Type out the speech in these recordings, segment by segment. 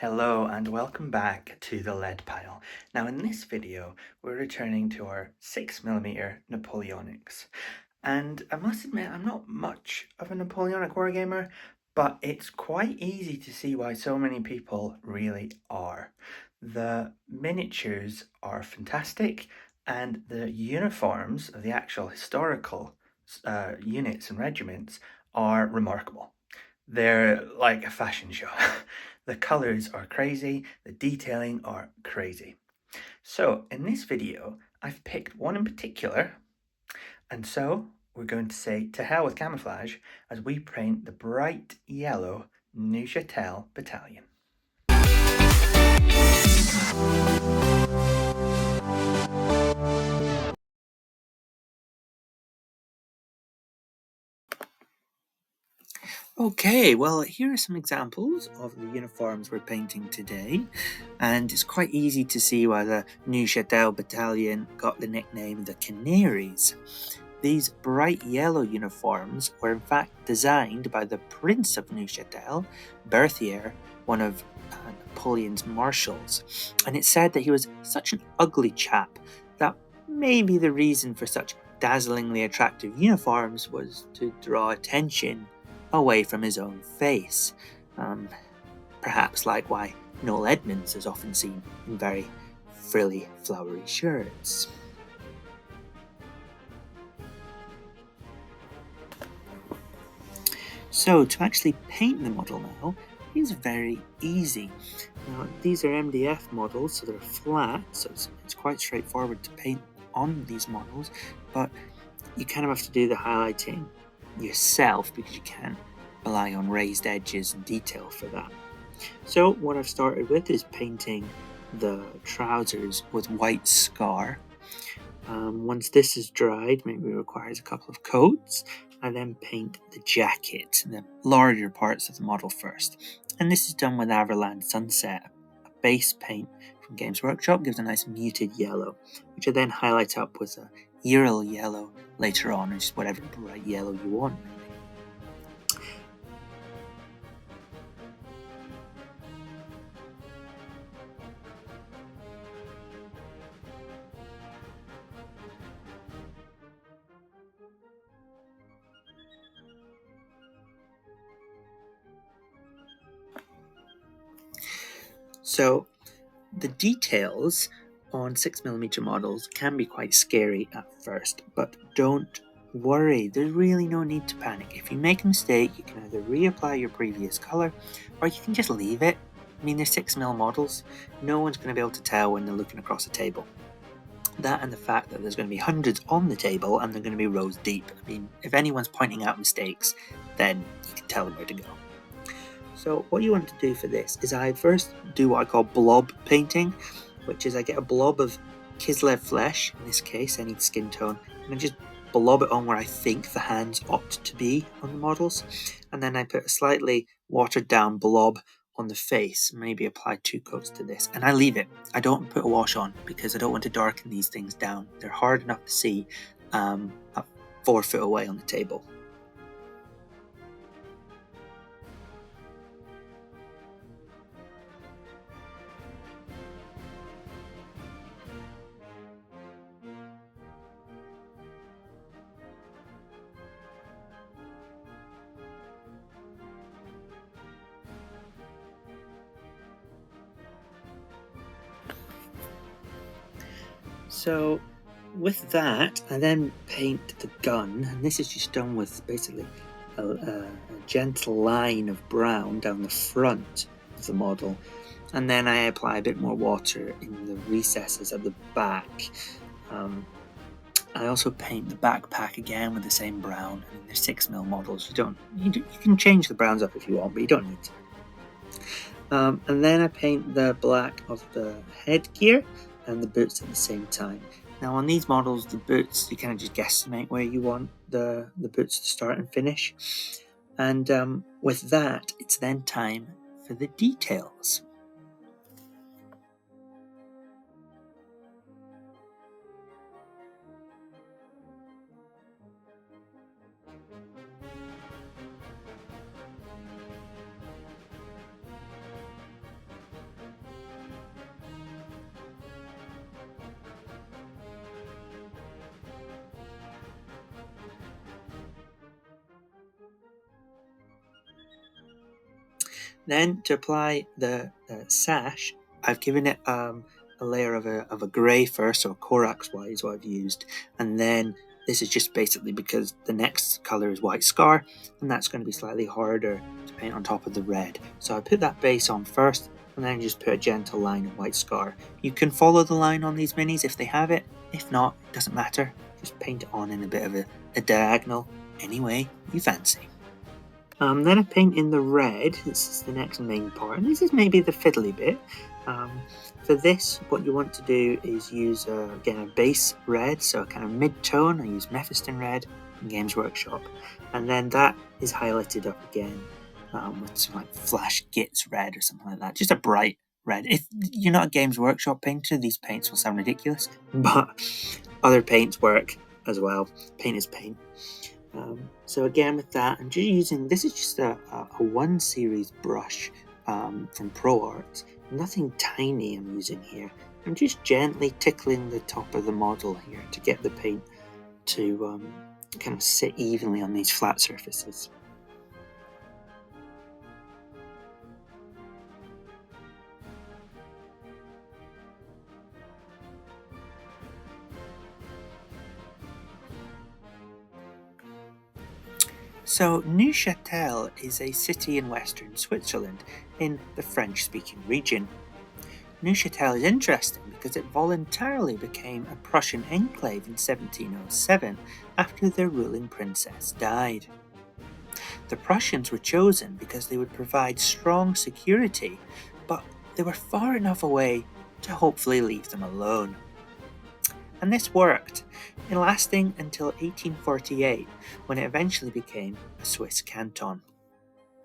Hello and welcome back to the lead pile. Now in this video we're returning to our 6mm Napoleonics, and I must admit I'm not much of a Napoleonic wargamer, but it's quite easy to see why so many people really are. The miniatures are fantastic and the uniforms of the actual historical units and regiments are remarkable. They're like a fashion show. The colors are crazy, the detailing are crazy. So in this video, I've picked one in particular, and so we're going to say to hell with camouflage as we paint the bright yellow Neuchâtel battalion. Okay, well, here are some examples of the uniforms we're painting today, and it's quite easy to see why the Neuchâtel battalion got the nickname the Canaries. These bright yellow uniforms were in fact designed by the Prince of Neuchâtel, Berthier, one of Napoleon's marshals, and it's said that he was such an ugly chap that maybe the reason for such dazzlingly attractive uniforms was to draw attention away from his own face. Perhaps like why Noel Edmonds is often seen in very frilly, flowery shirts. So to actually paint the model now is very easy. Now these are MDF models, so they're flat, so it's quite straightforward to paint on these models, but you kind of have to do the highlighting yourself because you can't rely on raised edges and detail for that. So what I've started with is painting the trousers with white scar. Once this is dried, maybe it requires a couple of coats. I then paint the jacket, the larger parts of the model first. And this is done with Everland Sunset. A base paint from Games Workshop gives a nice muted yellow, which I then highlight up with a Ural yellow later on, or just whatever bright yellow you want. So the details on 6mm models can be quite scary at first, but don't worry, there's really no need to panic. If you make a mistake, you can either reapply your previous colour or you can just leave it. I mean, they're 6mm models, no one's going to be able to tell when they're looking across a table. That and the fact that there's going to be hundreds on the table and they're going to be rows deep. I mean, if anyone's pointing out mistakes, then you can tell them where to go. So what you want to do for this is I first do what I call blob painting, which is I get a blob of Kislev flesh, in this case any skin tone, and I just blob it on where I think the hands ought to be on the models, and then I put a slightly watered down blob on the face, maybe apply 2 coats to this, and I leave it. I don't put a wash on because I don't want to darken these things down. They're hard enough to see at 4 foot away on the table. So with that, I then paint the gun, and this is just done with basically a gentle line of brown down the front of the model, and then I apply a bit more water in the recesses at the back. I also paint the backpack again with the same brown. I mean, they're 6mm models. You can change the browns up if you want, but you don't need to. And then I paint the black of the headgear and the boots at the same time. Now on these models, the boots, you kind of just guesstimate where you want the boots to start and finish. And with that, it's then time for the details. Then to apply the sash, I've given it a layer of a grey first, so Corax white is what I've used, and then this is just basically because the next colour is white scar, and that's going to be slightly harder to paint on top of the red. So I put that base on first, and then just put a gentle line of white scar. You can follow the line on these minis if they have it. If not, it doesn't matter. Just paint it on in a bit of a diagonal, any way you fancy. Then I paint in the red. This is the next main part, and this is maybe the fiddly bit. For this, what you want to do is use again a base red, so a kind of mid-tone. I use Mephiston red in Games Workshop, and then that is highlighted up again with some like Flash Gits red or something like that, just a bright red. If you're not a Games Workshop painter, these paints will sound ridiculous, but other paints work as well. Paint is paint. So again with that, I'm just using, this is just a 1 series brush from ProArt. Nothing tiny I'm using here. I'm just gently tickling the top of the model here to get the paint to kind of sit evenly on these flat surfaces. So Neuchâtel is a city in western Switzerland in the French-speaking region. Neuchâtel is interesting because it voluntarily became a Prussian enclave in 1707 after their ruling princess died. The Prussians were chosen because they would provide strong security, but they were far enough away to hopefully leave them alone. And this worked, lasting until 1848, when it eventually became a Swiss canton.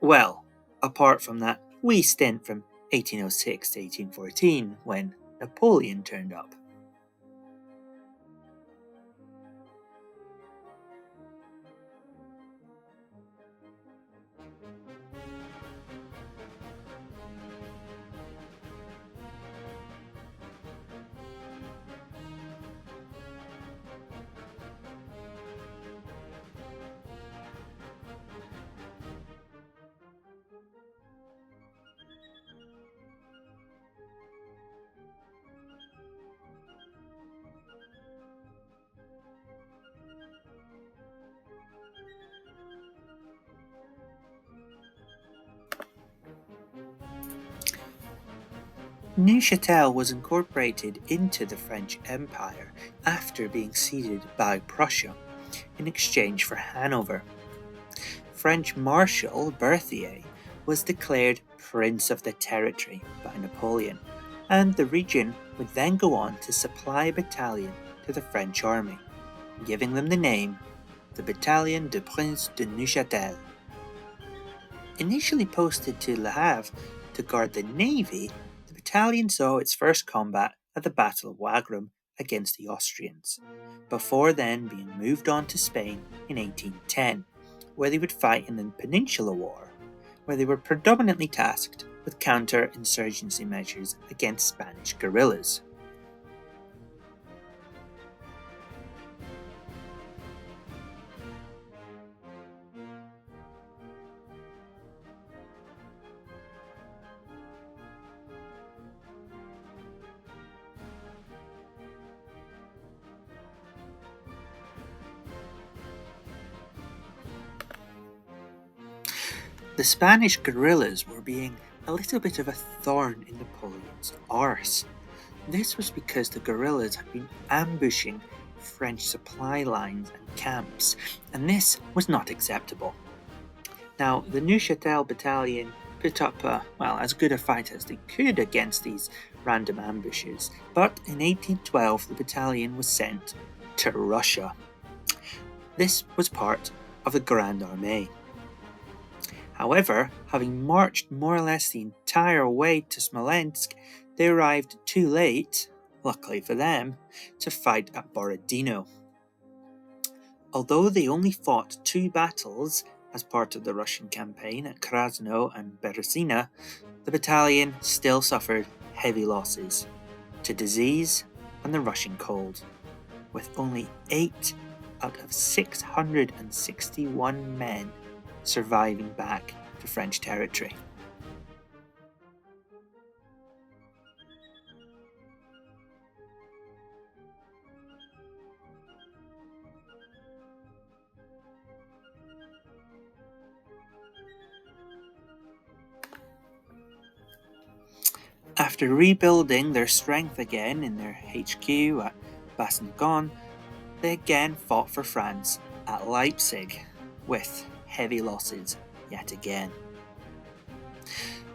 Well, apart from that wee stint from 1806 to 1814, when Napoleon turned up. Neuchâtel was incorporated into the French Empire after being ceded by Prussia in exchange for Hanover. French Marshal Berthier was declared Prince of the Territory by Napoleon, and the region would then go on to supply a battalion to the French army, giving them the name the Battalion de Prince de Neuchâtel. Initially posted to Le Havre to guard the navy, the battalion saw its first combat at the Battle of Wagram against the Austrians, before then being moved on to Spain in 1810, where they would fight in the Peninsular War, where they were predominantly tasked with counter-insurgency measures against Spanish guerrillas. The Spanish guerrillas were being a little bit of a thorn in Napoleon's arse. This was because the guerrillas had been ambushing French supply lines and camps, and this was not acceptable. Now, the Neuchâtel battalion put up as good a fight as they could against these random ambushes, but in 1812 the battalion was sent to Russia. This was part of the Grand Armée. However, having marched more or less the entire way to Smolensk, they arrived too late, luckily for them, to fight at Borodino. Although they only fought 2 battles as part of the Russian campaign at Krasno and Berezina, the battalion still suffered heavy losses to disease and the Russian cold, with only 8 out of 661 men surviving back to French territory. After rebuilding their strength again in their HQ at Bastogne, they again fought for France at Leipzig with heavy losses yet again.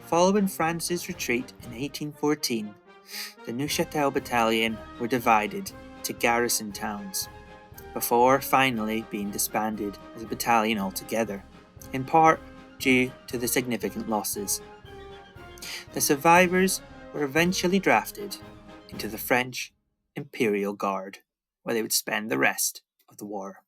Following France's retreat in 1814, the Neuchâtel battalion were divided to garrison towns, before finally being disbanded as a battalion altogether, in part due to the significant losses. The survivors were eventually drafted into the French Imperial Guard, where they would spend the rest of the war.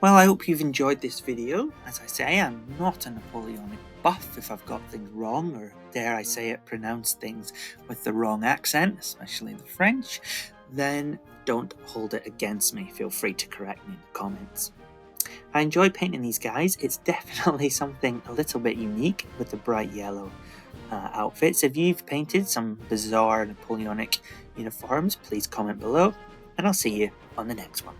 Well, I hope you've enjoyed this video. As I say, I'm not a Napoleonic buff. If I've got things wrong, or dare I say it, pronounce things with the wrong accent, especially the French, then don't hold it against me. Feel free to correct me in the comments. I enjoy painting these guys. It's definitely something a little bit unique with the bright yellow outfits. If you've painted some bizarre Napoleonic uniforms, please comment below, and I'll see you on the next one.